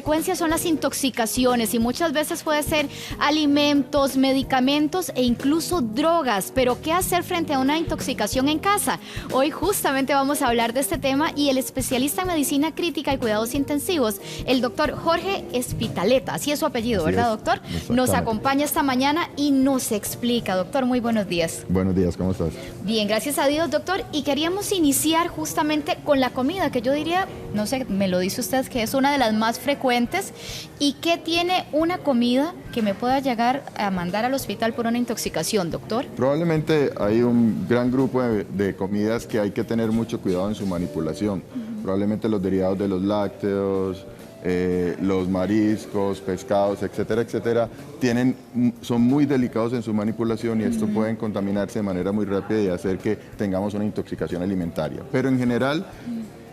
Frecuencia son las intoxicaciones y muchas veces puede ser alimentos, medicamentos e incluso drogas. Pero ¿qué hacer frente a una intoxicación en casa? Hoy justamente vamos a hablar de este tema y el especialista en medicina crítica y cuidados intensivos, el doctor Jorge Espitaleta, así es su apellido, ¿verdad, doctor? Nos acompaña esta mañana y nos explica. Doctor, muy buenos días. Buenos días, ¿cómo estás? Bien, gracias a Dios, doctor. Y queríamos iniciar justamente con la comida, que yo diría, no sé, me lo dice usted, que es una de las más frecuentes. ¿Y qué tiene una comida que me pueda llegar a mandar al hospital por una intoxicación, doctor? Probablemente hay un gran grupo de comidas que hay que tener mucho cuidado en su manipulación. Probablemente los derivados de los lácteos, los mariscos, pescados, etcétera, etcétera, son muy delicados en su manipulación y esto pueden contaminarse de manera muy rápida y hacer que tengamos una intoxicación alimentaria. Pero en general,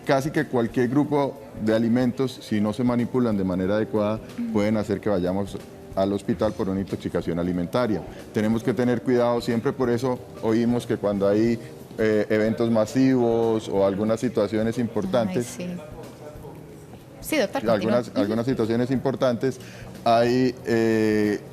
casi que cualquier grupo de alimentos, si no se manipulan de manera adecuada, pueden hacer que vayamos al hospital por una intoxicación alimentaria. Tenemos que tener cuidado, siempre por eso oímos que cuando hay eventos masivos o algunas situaciones importantes, Ay, sí. Sí, doctor, algunas situaciones importantes, hay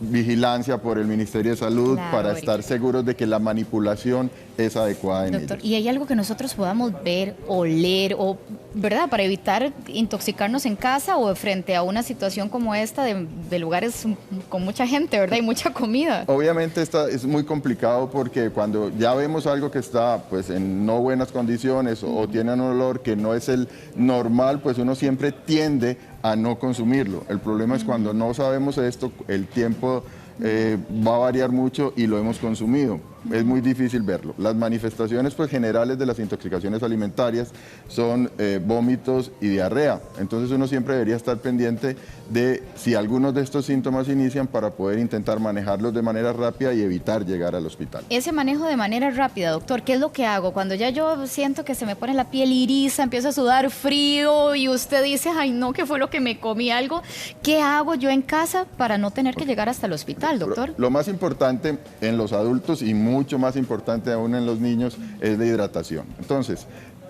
vigilancia por el Ministerio de Salud para estar seguros de que la manipulación es adecuada en ellos. ¿Y hay algo que nosotros podamos ver, oler, o, verdad, para evitar intoxicarnos en casa o frente a una situación como esta de lugares con mucha gente, verdad, y mucha comida? Obviamente es muy complicado porque cuando ya vemos algo que está pues en no buenas condiciones o tiene un olor que no es el normal, pues uno siempre tiende a no consumirlo. El problema es cuando no sabemos esto, el tiempo va a variar mucho y lo hemos consumido. Es muy difícil verlo. Las manifestaciones pues, generales de las intoxicaciones alimentarias son vómitos y diarrea. Entonces uno siempre debería estar pendiente de si algunos de estos síntomas inician para poder intentar manejarlos de manera rápida y evitar llegar al hospital. Ese manejo de manera rápida, doctor, ¿qué es lo que hago? Cuando ya yo siento que se me pone la piel iriza, empiezo a sudar frío y usted dice, ay no, ¿qué fue lo que me comí algo? ¿Qué hago yo en casa para no tener que llegar hasta el hospital, doctor? Lo más importante en los adultos y mucho más importante aún en los niños es la hidratación. Entonces,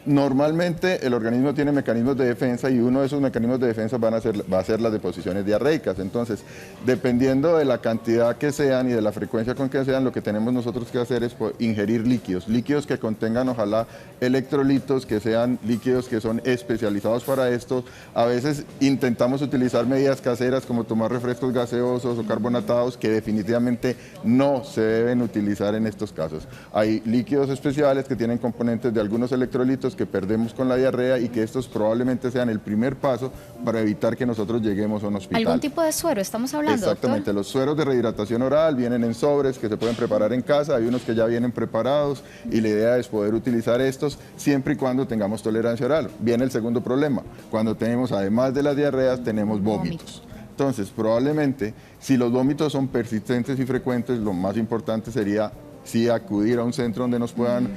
normalmente el organismo tiene mecanismos de defensa y uno de esos mecanismos de defensa va a ser las deposiciones diarreicas. Entonces, dependiendo de la cantidad que sean y de la frecuencia con que sean, lo que tenemos nosotros que hacer es ingerir líquidos que contengan ojalá electrolitos, que sean líquidos que son especializados para esto. A veces intentamos utilizar medidas caseras como tomar refrescos gaseosos o carbonatados que definitivamente no se deben utilizar en estos casos. Hay líquidos especiales que tienen componentes de algunos electrolitos que perdemos con la diarrea y que estos probablemente sean el primer paso para evitar que nosotros lleguemos a un hospital. ¿Algún tipo de suero estamos hablando, Exactamente, doctor? los sueros de rehidratación oral vienen en sobres que se pueden preparar en casa, hay unos que ya vienen preparados y la idea es poder utilizar estos siempre y cuando tengamos tolerancia oral. Viene el segundo problema, cuando tenemos además de las diarreas tenemos vómitos. Entonces, probablemente, si los vómitos son persistentes y frecuentes, lo más importante sería sí acudir a un centro donde nos puedan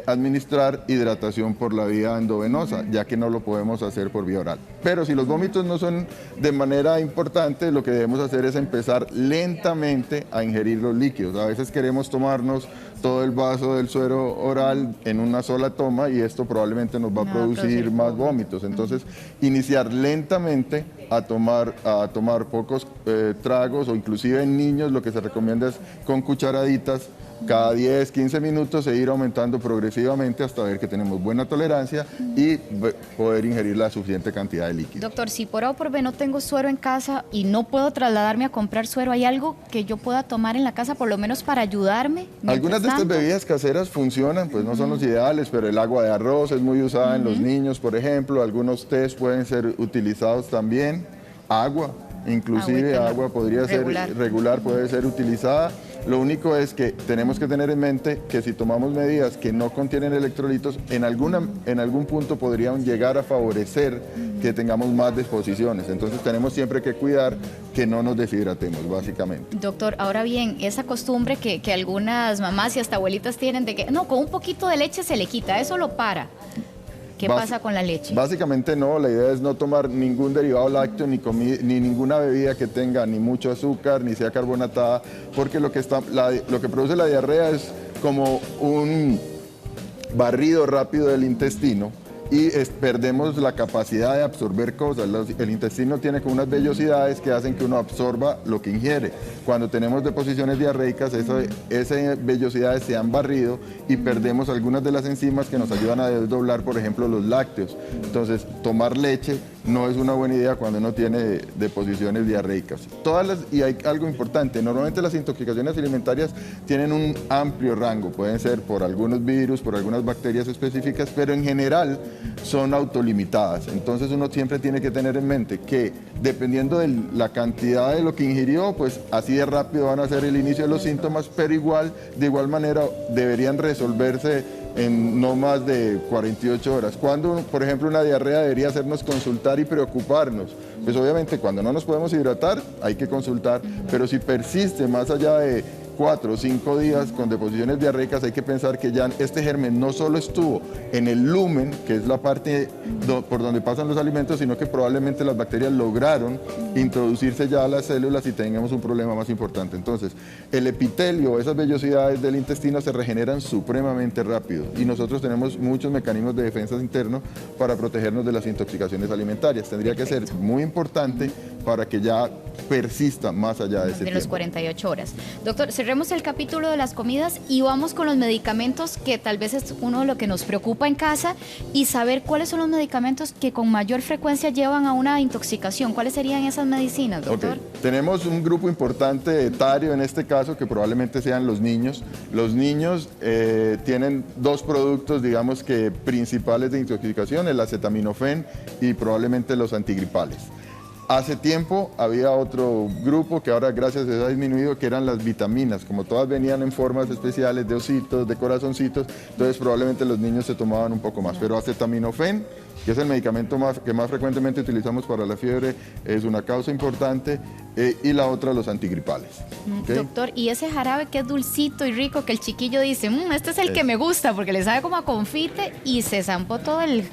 administrar hidratación por la vía endovenosa, ya que no lo podemos hacer por vía oral. Pero si los vómitos no son de manera importante, lo que debemos hacer es empezar lentamente a ingerir los líquidos. A veces queremos tomarnos todo el vaso del suero oral en una sola toma y esto probablemente nos va a producir más vómitos. Entonces, iniciar lentamente a tomar pocos tragos o inclusive en niños lo que se recomienda es con cucharaditas cada 10, 15 minutos e ir aumentando progresivamente hasta ver que tenemos buena tolerancia y poder ingerir la suficiente cantidad de líquido. Doctor, si por A o por B no tengo suero en casa y no puedo trasladarme a comprar suero, ¿hay algo que yo pueda tomar en la casa por lo menos para ayudarme? Algunas de estas bebidas caseras funcionan, pues no son los ideales, pero el agua de arroz es muy usada en los niños, por ejemplo. Algunos tés pueden ser utilizados también. Agua, inclusive agua podría ser regular, puede ser utilizada. Lo único es que tenemos que tener en mente que si tomamos medidas que no contienen electrolitos, en algún punto podrían llegar a favorecer que tengamos más deposiciones. Entonces tenemos siempre que cuidar que no nos deshidratemos, básicamente. Doctor, ahora bien, esa costumbre que algunas mamás y hasta abuelitas tienen de que, no, con un poquito de leche se le quita, eso lo para. ¿Qué pasa con la leche? Básicamente no, la idea es no tomar ningún derivado lácteo ni ninguna bebida que tenga ni mucho azúcar ni sea carbonatada, porque lo que produce la diarrea es como un barrido rápido del intestino y perdemos la capacidad de absorber cosas. El intestino tiene como unas vellosidades que hacen que uno absorba lo que ingiere. Cuando tenemos deposiciones diarreicas, esas vellosidades se han barrido y perdemos algunas de las enzimas que nos ayudan a desdoblar, por ejemplo, los lácteos. Entonces, tomar leche no es una buena idea cuando uno tiene deposiciones diarreicas. Y hay algo importante, normalmente las intoxicaciones alimentarias tienen un amplio rango, pueden ser por algunos virus, por algunas bacterias específicas, pero en general son autolimitadas. Entonces uno siempre tiene que tener en mente que dependiendo de la cantidad de lo que ingirió, pues así de rápido van a ser el inicio de los síntomas, pero de igual manera deberían resolverse en no más de 48 horas. Cuando, por ejemplo, una diarrea debería hacernos consultar y preocuparnos. Pues obviamente cuando no nos podemos hidratar hay que consultar, pero si persiste más allá de 4 o 5 días con deposiciones diarreicas, hay que pensar que ya este germen no solo estuvo en el lumen, que es la parte por donde pasan los alimentos, sino que probablemente las bacterias lograron introducirse ya a las células y tengamos un problema más importante. Entonces, el epitelio, esas vellosidades del intestino se regeneran supremamente rápido y nosotros tenemos muchos mecanismos de defensa internos para protegernos de las intoxicaciones alimentarias. Tendría que ser muy importante para que ya persista más allá de ese tiempo. De los 48 horas. Doctor, cerremos el capítulo de las comidas y vamos con los medicamentos, que tal vez es uno de lo que nos preocupa en casa, y saber cuáles son los medicamentos que con mayor frecuencia llevan a una intoxicación. ¿Cuáles serían esas medicinas, doctor? Okay. Tenemos un grupo importante etario en este caso, que probablemente sean los niños. Los niños tienen dos productos, digamos que principales de intoxicación, el acetaminofén y probablemente los antigripales. Hace tiempo había otro grupo que ahora gracias a Dios ha disminuido, que eran las vitaminas. Como todas venían en formas especiales de ositos, de corazoncitos, entonces probablemente los niños se tomaban un poco más. Pero acetaminofén, que es el medicamento que más frecuentemente utilizamos para la fiebre, es una causa importante, y la otra los antigripales. ¿Okay? Doctor, y ese jarabe que es dulcito y rico, que el chiquillo dice, este es el que me gusta porque le sabe como a confite, y se zampó todo el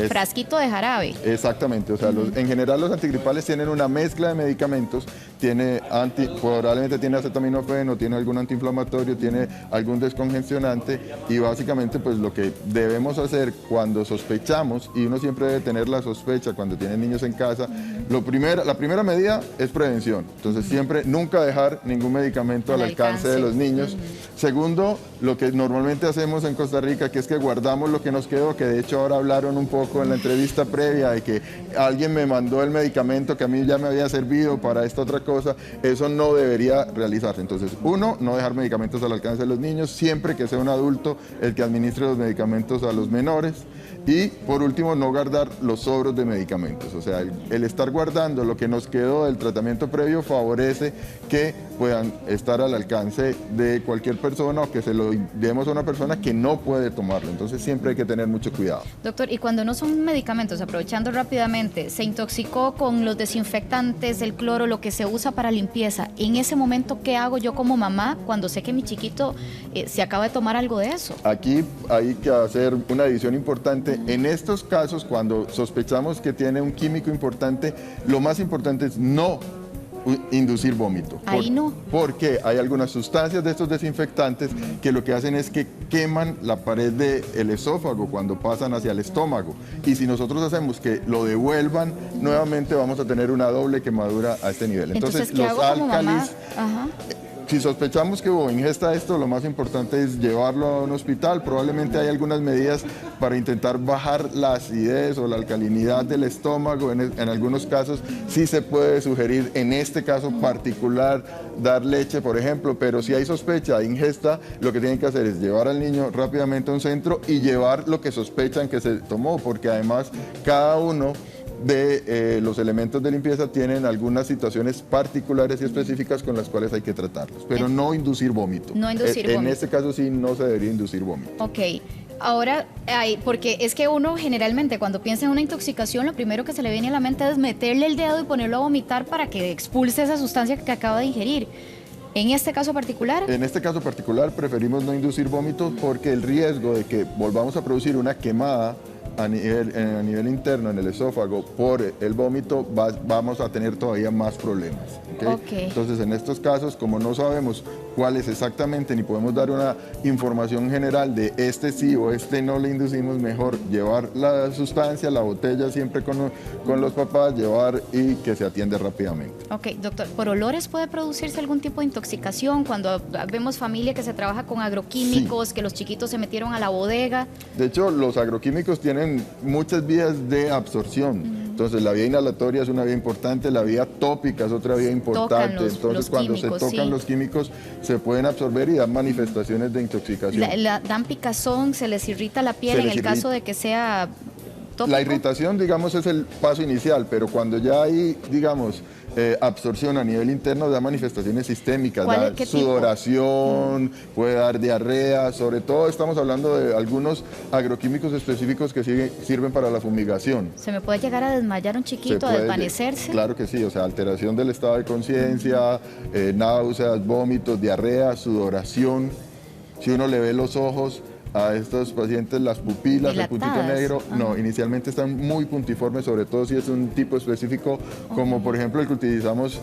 frasquito de jarabe. Exactamente, o sea, en general los antigripales tienen una mezcla de medicamentos, probablemente tiene acetaminofén o tiene algún antiinflamatorio, tiene algún descongestionante, y básicamente pues lo que debemos hacer cuando sospechamos, y uno siempre debe tener la sospecha cuando tiene niños en casa, la primera medida es prevención. Entonces siempre, nunca dejar ningún medicamento al alcance de los niños. Segundo, lo que normalmente hacemos en Costa Rica, que es que guardamos lo que nos quedó, que de hecho ahora hablaron un poco en la entrevista previa de que alguien me mandó el medicamento que a mí ya me había servido para esta otra cosa. Eso no debería realizarse. Entonces, uno, no dejar medicamentos al alcance de los niños, siempre que sea un adulto el que administre los medicamentos a los menores. Y por último, no guardar los sobros de medicamentos. O sea, el estar guardando lo que nos quedó del tratamiento previo favorece que puedan estar al alcance de cualquier persona, o que se lo demos a una persona que no puede tomarlo. Entonces siempre hay que tener mucho cuidado. Doctor, y cuando no son medicamentos, aprovechando rápidamente, se intoxicó con los desinfectantes, el cloro, lo que se usa para limpieza, en ese momento, ¿qué hago yo como mamá cuando sé que mi chiquito se acaba de tomar algo de eso? Aquí hay que hacer una adición importante. En estos casos, cuando sospechamos que tiene un químico importante, lo más importante es no inducir vómito. Ahí no. Porque hay algunas sustancias de estos desinfectantes que lo que hacen es que queman la pared del esófago cuando pasan hacia el estómago. Y si nosotros hacemos que lo devuelvan, nuevamente vamos a tener una doble quemadura a este nivel. Entonces, ¿qué los hago como mamá? Si sospechamos que hubo ingesta de esto, lo más importante es llevarlo a un hospital. Probablemente hay algunas medidas para intentar bajar la acidez o la alcalinidad del estómago. En algunos casos sí se puede sugerir, en este caso particular, dar leche, por ejemplo, pero si hay sospecha de ingesta, lo que tienen que hacer es llevar al niño rápidamente a un centro y llevar lo que sospechan que se tomó, porque además cada uno de los elementos de limpieza tienen algunas situaciones particulares y específicas con las cuales hay que tratarlos, pero no inducir vómito. No inducir vómito. En este caso sí no se debería inducir vómito. Ok. Ahora, porque es que uno generalmente cuando piensa en una intoxicación, lo primero que se le viene a la mente es meterle el dedo y ponerlo a vomitar para que expulse esa sustancia que acaba de ingerir. ¿En este caso particular? En este caso particular preferimos no inducir vómitos porque el riesgo de que volvamos a producir una quemada a nivel interno, en el esófago, por el vómito, vamos a tener todavía más problemas. ¿Okay? Entonces, en estos casos, como no sabemos cuál es exactamente, ni podemos dar una información general de este sí o este no le inducimos, mejor llevar la sustancia, la botella siempre con los papás, llevar y que se atiende rápidamente. Ok, doctor, ¿por olores puede producirse algún tipo de intoxicación cuando vemos familia que se trabaja con agroquímicos, sí, que los chiquitos se metieron a la bodega? De hecho, los agroquímicos tienen muchas vías de absorción. Entonces, la vía inhalatoria es una vía importante, la vía tópica es otra vía importante. Entonces, cuando se tocan los químicos, se pueden absorber y dan manifestaciones de intoxicación. Dan picazón, se les irrita la piel en el caso de que sea tópico. La irritación, digamos, es el paso inicial, pero cuando ya hay, digamos, absorción a nivel interno, da manifestaciones sistémicas, da sudoración, puede dar diarrea, sobre todo estamos hablando de algunos agroquímicos específicos que sirven para la fumigación. ¿Se me puede llegar a desmayar un chiquito, a desvanecerse? Claro que sí, o sea, alteración del estado de conciencia, náuseas, vómitos, diarrea, sudoración. Si uno le ve los ojos a estos pacientes, las pupilas, el puntito negro, no, inicialmente están muy puntiformes, sobre todo si es un tipo específico, como por ejemplo el que utilizamos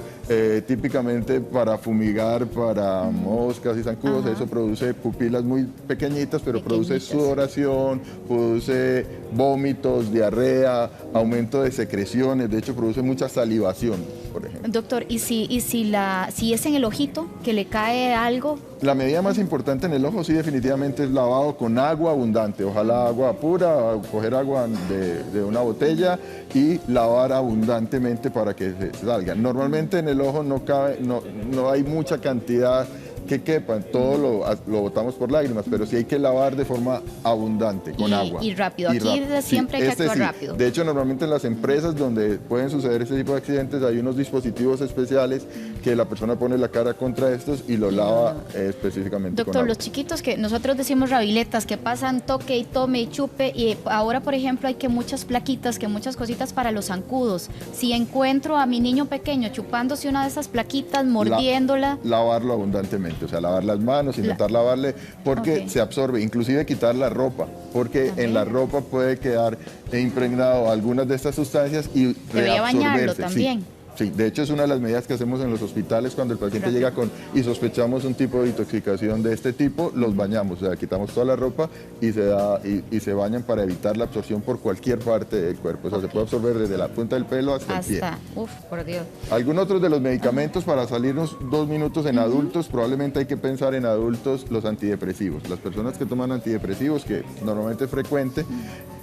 típicamente para fumigar, para moscas y zancudos. Eso produce pupilas muy pequeñitas, pero produce sudoración, produce vómitos, diarrea, aumento de secreciones, de hecho produce mucha salivación, por ejemplo. Doctor, ¿y si es en el ojito, que le cae algo? La medida más importante en el ojo, sí, definitivamente es lavado con agua abundante, ojalá agua pura, coger agua de una botella y lavar abundantemente para que se salga. Normalmente en el ojo no hay mucha cantidad que quepa, todo lo botamos por lágrimas, pero sí hay que lavar de forma abundante, con agua. Y rápido, aquí siempre hay que actuar rápido. De hecho, normalmente en las empresas donde pueden suceder este tipo de accidentes hay unos dispositivos especiales que la persona pone la cara contra estos y lo lava específicamente Doctor, con agua. Los chiquitos que nosotros decimos rabiletas, que pasan toque y tome y chupe, y ahora, por ejemplo, hay que muchas plaquitas, que muchas cositas para los zancudos. Si encuentro a mi niño pequeño chupándose una de esas plaquitas, mordiéndola... Lavarlo abundantemente. O sea, lavar las manos, intentar lavarle, porque se absorbe, inclusive quitar la ropa, porque en la ropa puede quedar impregnado algunas de estas sustancias y debería bañarlo también. Sí, de hecho es una de las medidas que hacemos en los hospitales cuando el paciente llega y sospechamos un tipo de intoxicación de este tipo, los bañamos, o sea, quitamos toda la ropa y se bañan para evitar la absorción por cualquier parte del cuerpo, o sea, se puede absorber desde la punta del pelo hasta el pie. Uf, por Dios. Algunos otros de los medicamentos para salirnos 2 minutos en adultos, probablemente hay que pensar en adultos los antidepresivos. Las personas que toman antidepresivos, que normalmente es frecuente,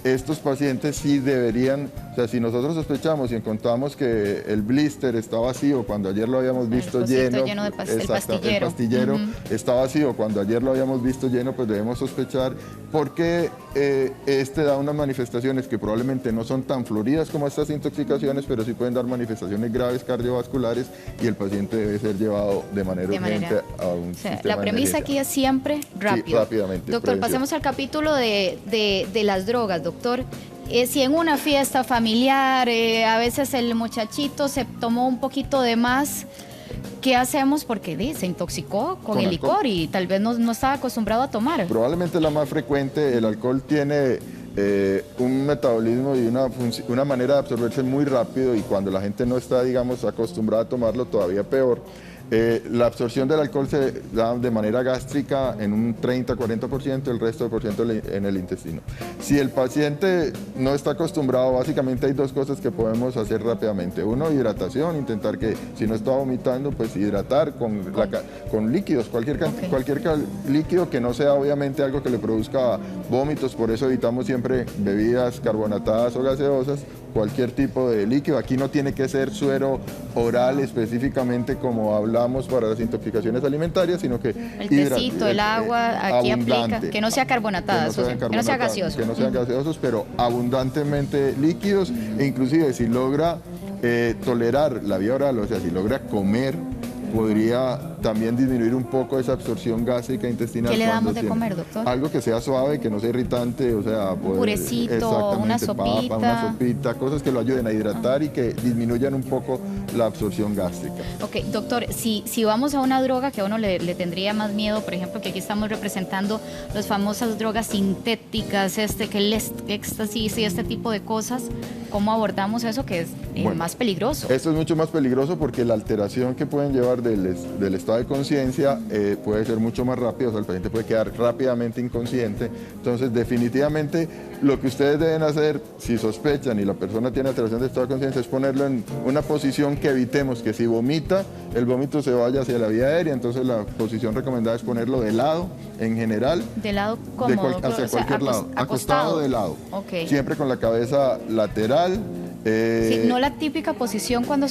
estos pacientes sí deberían, o sea, si nosotros sospechamos y encontramos que el blister está vacío cuando ayer lo habíamos visto lleno de el pastillero está vacío cuando ayer lo habíamos visto lleno, pues debemos sospechar porque este da unas manifestaciones que probablemente no son tan floridas como estas intoxicaciones, pero sí pueden dar manifestaciones graves cardiovasculares y el paciente debe ser llevado de manera urgente a un sistema La premisa aquí es siempre rápido. Sí, rápidamente. Doctor, pasemos al capítulo de las drogas, doctor. Si en una fiesta familiar a veces el muchachito se tomó un poquito de más, ¿qué hacemos? Porque se intoxicó con el licor y tal vez no estaba acostumbrado a tomar. Probablemente la más frecuente, el alcohol tiene un metabolismo y una manera de absorberse muy rápido, y cuando la gente no está, digamos, acostumbrada a tomarlo, todavía peor. La absorción del alcohol se da de manera gástrica en un 30-40%, el resto del porciento en el intestino. Si el paciente no está acostumbrado, básicamente hay 2 cosas que podemos hacer rápidamente. Uno, hidratación, intentar que si no está vomitando, pues hidratar con líquidos, cualquier líquido que no sea obviamente algo que le produzca vómitos, por eso evitamos siempre bebidas carbonatadas o gaseosas, cualquier tipo de líquido. Aquí no tiene que ser suero oral específicamente como hablamos para las intoxicaciones alimentarias, sino que el tecito, el agua, aquí aplica, que no sea carbonatada, que no sea gaseoso. Que no sean gaseosos, pero abundantemente líquidos, e inclusive si logra tolerar la vía oral, o sea, si logra comer, podría también disminuir un poco esa absorción gástrica intestinal. ¿Qué le damos de comer, doctor? Algo que sea suave, que no sea irritante, o sea, un purecito, una sopita. Una sopita, cosas que lo ayuden a hidratar y que disminuyan un poco la absorción gástrica. Ok, doctor, si vamos a una droga que a uno le tendría más miedo, por ejemplo, que aquí estamos representando las famosas drogas sintéticas, que el éxtasis y este tipo de cosas, ¿cómo abordamos eso que es más peligroso? Esto es mucho más peligroso porque la alteración que pueden llevar del estado de conciencia puede ser mucho más rápida, o sea, el paciente puede quedar rápidamente inconsciente. Entonces, definitivamente, lo que ustedes deben hacer, si sospechan y la persona tiene alteración de estado de conciencia, es ponerlo en una posición que evitemos que si vomita, el vómito se vaya hacia la vía aérea. Entonces, la posición recomendada es ponerlo de lado, en general. ¿De lado cómodo? Hacia cualquier lado. Acostado de lado. Okay. Siempre con la cabeza lateral. Sí, no la típica posición cuando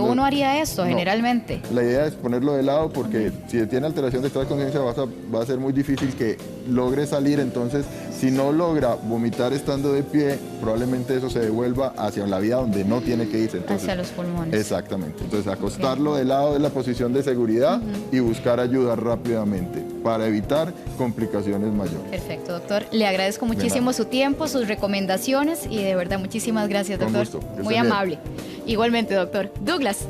uno haría esto, no, generalmente. La idea es ponerlo de lado porque si tiene alteración de estado de conciencia va a ser muy difícil que logre salir. Entonces, si no logra vomitar estando de pie, probablemente eso se devuelva hacia la vía donde no tiene que irse. Entonces, hacia los pulmones. Exactamente. Entonces, acostarlo de lado es la posición de seguridad y buscar ayuda rápidamente para evitar complicaciones mayores. Perfecto, doctor. Le agradezco muchísimo su tiempo, sus recomendaciones y de verdad muchísimas gracias, doctor. Con gusto. Muy amable. Igualmente, doctor. Douglas.